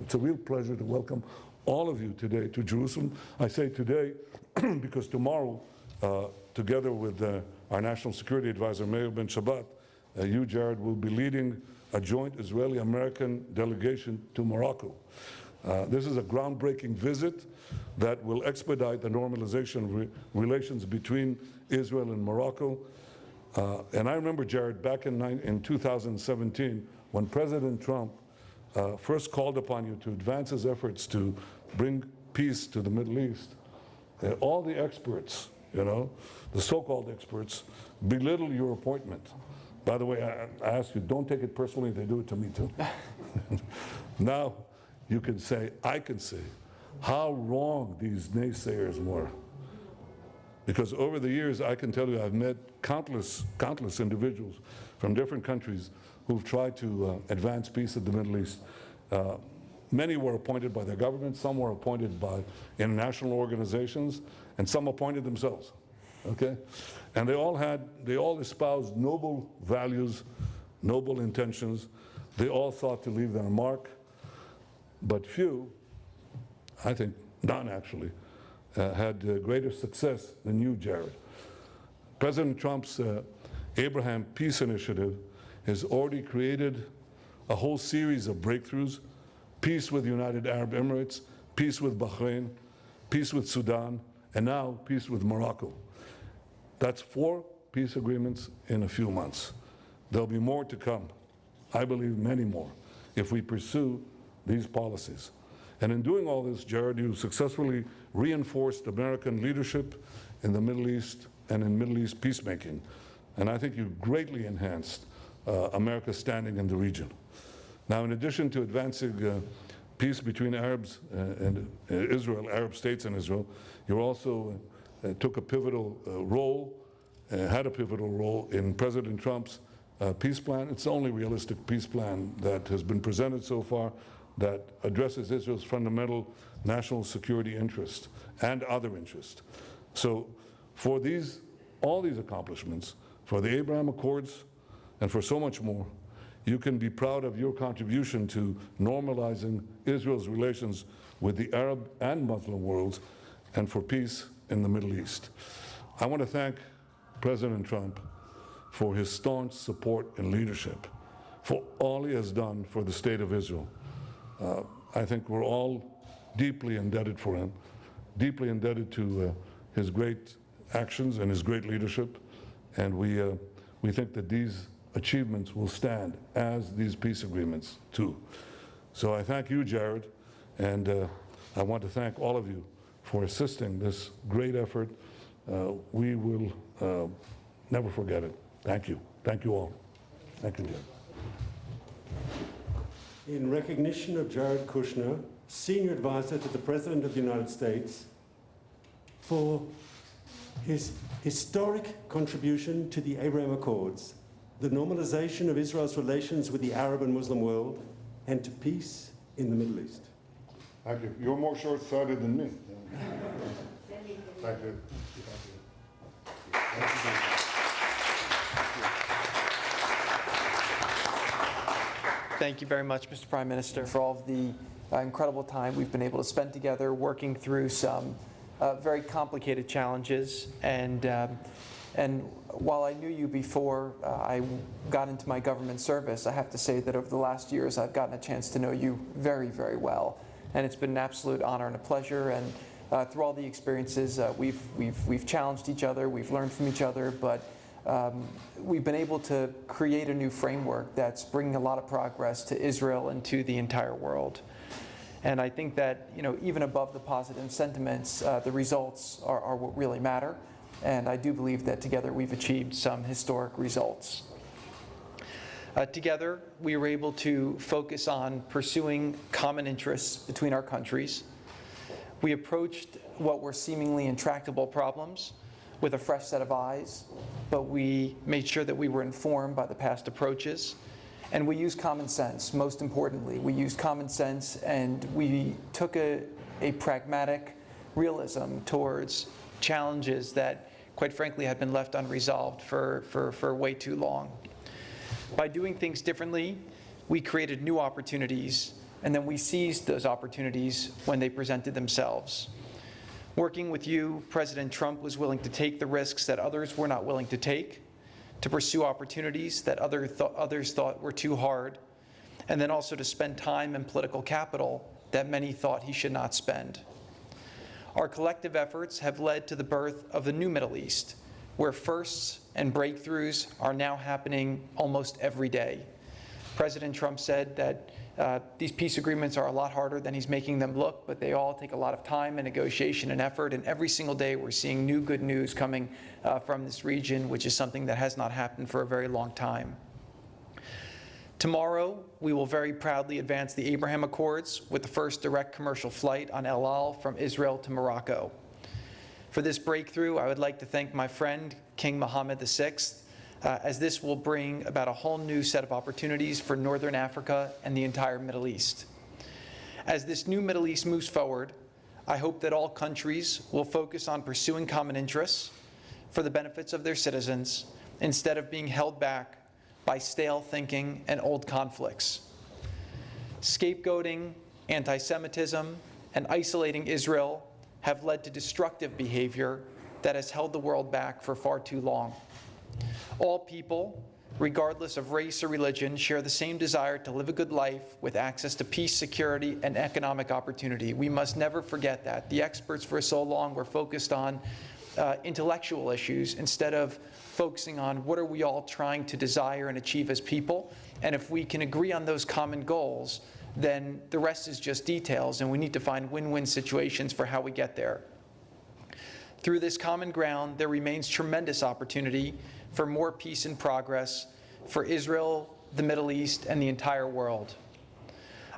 It's a real pleasure to welcome all of you today to Jerusalem. I say today because tomorrow, together with our National Security Advisor, Meir Ben Shabbat, you, Jared, will be leading a joint Israeli-American delegation to Morocco. This is a groundbreaking visit that will expedite the normalization of relations between Israel and Morocco. And I remember, Jared, back in 2017, when President Trump first called upon you to advance his efforts to bring peace to the Middle East, all the experts, the so-called experts, belittled your appointment. By the way, I ask you, don't take it personally, they do it to me too. Now, you can say, I can say, how wrong these naysayers were. Because over the years, I can tell you, I've met countless individuals from different countries who've tried to advance peace in the Middle East. Many were appointed by their government, some were appointed by international organizations, and some appointed themselves, okay? And they all espoused noble values, noble intentions. They all sought to leave their mark, but few, I think none actually, had greater success than you, Jared. President Trump's Abraham Peace Initiative has already created a whole series of breakthroughs: peace with the United Arab Emirates, peace with Bahrain, peace with Sudan, and now peace with Morocco. That's 4 peace agreements in a few months. There'll be more to come. I believe many more, if we pursue these policies. And in doing all this, Jared, you successfully reinforced American leadership in the Middle East and in Middle East peacemaking. And I think you greatly enhanced America's standing in the region. Now, in addition to advancing peace between Arabs and Israel, Arab states and Israel, you also took a pivotal role, had a pivotal role in President Trump's peace plan. It's the only realistic peace plan that has been presented so far that addresses Israel's fundamental national security interest and other interests. So for all these accomplishments, for the Abraham Accords, and for so much more, you can be proud of your contribution to normalizing Israel's relations with the Arab and Muslim worlds and for peace in the Middle East. I want to thank President Trump for his staunch support and leadership, for all he has done for the state of Israel. I think we're all deeply indebted for him, deeply indebted to his great actions and his great leadership, and we think that these achievements will stand as these peace agreements too. So I thank you, Jared, and I want to thank all of you for assisting this great effort. We will never forget it. Thank you. Thank you all. Thank you, Jared. In recognition of Jared Kushner, Senior Advisor to the President of the United States, for his historic contribution to the Abraham Accords, the normalization of Israel's relations with the Arab and Muslim world, and to peace in the Middle East. Thank you. You're more short-sighted than me. Thank you. Thank you very much, Mr. Prime Minister, for all of the incredible time we've been able to spend together working through some very complicated challenges. And while I knew you before I got into my government service, I have to say that over the last years I've gotten a chance to know you very, very well. And it's been an absolute honor and a pleasure. And through all the experiences, we've challenged each other, we've learned from each other, but we've been able to create a new framework that's bringing a lot of progress to Israel and to the entire world. And I think that, even above the positive sentiments, the results are what really matter. And I do believe that together we've achieved some historic results. Together, we were able to focus on pursuing common interests between our countries. We approached what were seemingly intractable problems with a fresh set of eyes, but we made sure that we were informed by the past approaches. And we used common sense, most importantly. We used common sense, and we took a pragmatic realism towards challenges that, quite frankly, had been left unresolved for way too long. By doing things differently, we created new opportunities and then we seized those opportunities when they presented themselves. Working with you, President Trump was willing to take the risks that others were not willing to take, to pursue opportunities that others thought were too hard, and then also to spend time and political capital that many thought he should not spend. Our collective efforts have led to the birth of the new Middle East, where firsts and breakthroughs are now happening almost every day. President Trump said that these peace agreements are a lot harder than he's making them look, but they all take a lot of time and negotiation and effort, and every single day we're seeing new good news coming from this region, which is something that has not happened for a very long time. Tomorrow, we will very proudly advance the Abraham Accords with the first direct commercial flight on El Al from Israel to Morocco. For this breakthrough, I would like to thank my friend, King Mohammed VI, as this will bring about a whole new set of opportunities for Northern Africa and the entire Middle East. As this new Middle East moves forward, I hope that all countries will focus on pursuing common interests for the benefits of their citizens instead of being held back by stale thinking and old conflicts. Scapegoating, anti-Semitism, and isolating Israel have led to destructive behavior that has held the world back for far too long. All people, regardless of race or religion, share the same desire to live a good life with access to peace, security, and economic opportunity. We must never forget that. The experts for so long were focused on intellectual issues instead of focusing on what are we all trying to desire and achieve as people. And if we can agree on those common goals, then the rest is just details, and we need to find win-win situations for how we get there. Through this common ground, there remains tremendous opportunity for more peace and progress for Israel, the Middle East, and the entire world.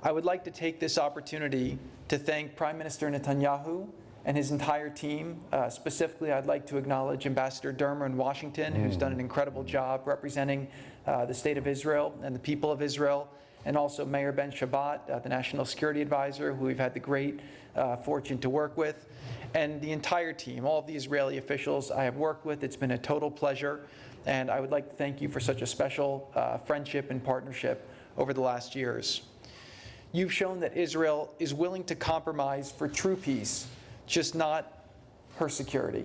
I would like to take this opportunity to thank Prime Minister Netanyahu and his entire team. Specifically, I'd like to acknowledge Ambassador Dermer in Washington, who's done an incredible job representing the state of Israel and the people of Israel, and also Mayor Ben Shabbat, the National Security Advisor, who we've had the great fortune to work with, and the entire team, all of the Israeli officials I have worked with. It's been a total pleasure, and I would like to thank you for such a special friendship and partnership over the last years. You've shown that Israel is willing to compromise for true peace, just not her security.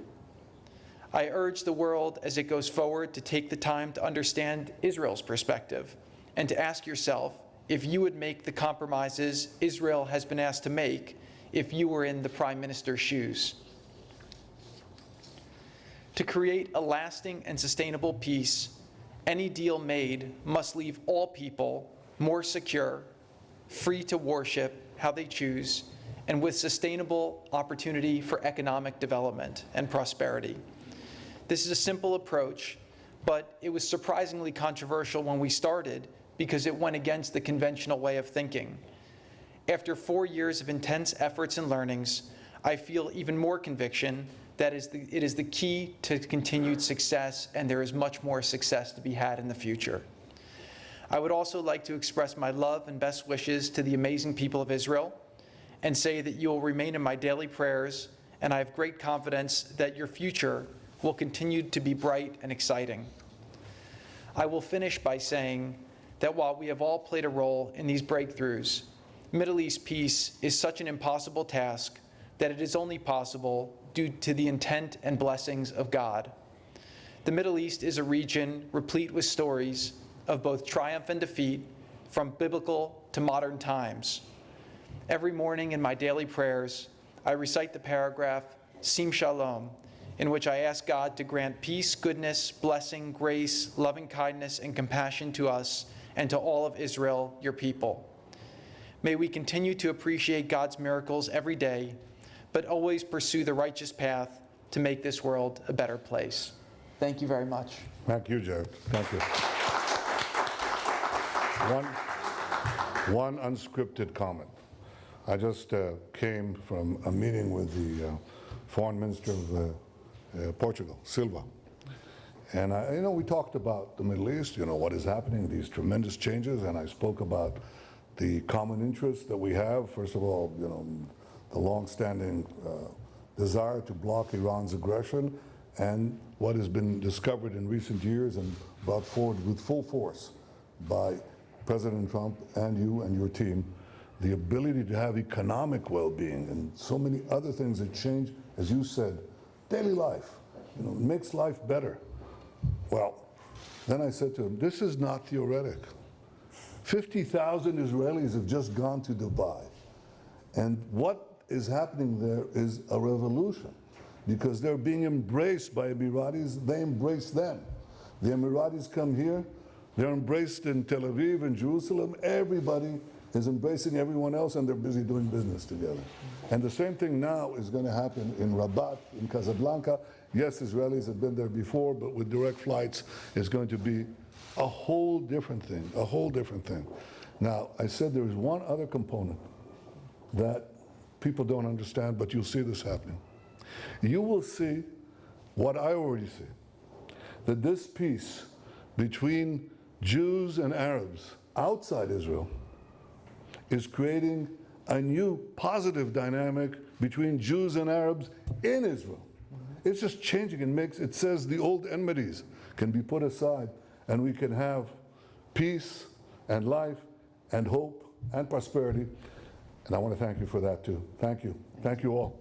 I urge the world as it goes forward to take the time to understand Israel's perspective and to ask yourself if you would make the compromises Israel has been asked to make if you were in the Prime Minister's shoes. To create a lasting and sustainable peace, any deal made must leave all people more secure, free to worship how they choose, and with sustainable opportunity for economic development and prosperity. This is a simple approach, but it was surprisingly controversial when we started because it went against the conventional way of thinking. After 4 years of intense efforts and learnings, I feel even more conviction that it is the key to continued success, and there is much more success to be had in the future. I would also like to express my love and best wishes to the amazing people of Israel, and say that you will remain in my daily prayers, and I have great confidence that your future will continue to be bright and exciting. I will finish by saying that while we have all played a role in these breakthroughs, Middle East peace is such an impossible task that it is only possible due to the intent and blessings of God. The Middle East is a region replete with stories of both triumph and defeat, from biblical to modern times. Every morning in my daily prayers, I recite the paragraph, Sim Shalom, in which I ask God to grant peace, goodness, blessing, grace, loving kindness, and compassion to us and to all of Israel, your people. May we continue to appreciate God's miracles every day, but always pursue the righteous path to make this world a better place. Thank you very much. Thank you, Jared. Thank you. One unscripted comment. I just came from a meeting with the Foreign Minister of Portugal, Silva. And we talked about the Middle East, what is happening, these tremendous changes, and I spoke about the common interests that we have. First of all, the long-standing desire to block Iran's aggression, and what has been discovered in recent years and brought forward with full force by President Trump and you and your team, the ability to have economic well-being, and so many other things that change, as you said, daily life. You know, it makes life better. Well, then I said to him, this is not theoretic. 50,000 Israelis have just gone to Dubai. And what is happening there is a revolution, because they're being embraced by Emiratis. They embrace them. The Emiratis come here, they're embraced in Tel Aviv and Jerusalem. Everybody is embracing everyone else, and they're busy doing business together. And the same thing now is going to happen in Rabat, in Casablanca. Yes, Israelis have been there before, but with direct flights, it's going to be a whole different thing, a whole different thing. Now, I said there is one other component that people don't understand, but you'll see this happening. You will see what I already see, that this peace between Jews and Arabs outside Israel is creating a new positive dynamic between Jews and Arabs in Israel. It's just changing. It says the old enmities can be put aside, and we can have peace and life and hope and prosperity. And I want to thank you for that too. Thank you. Thank you all.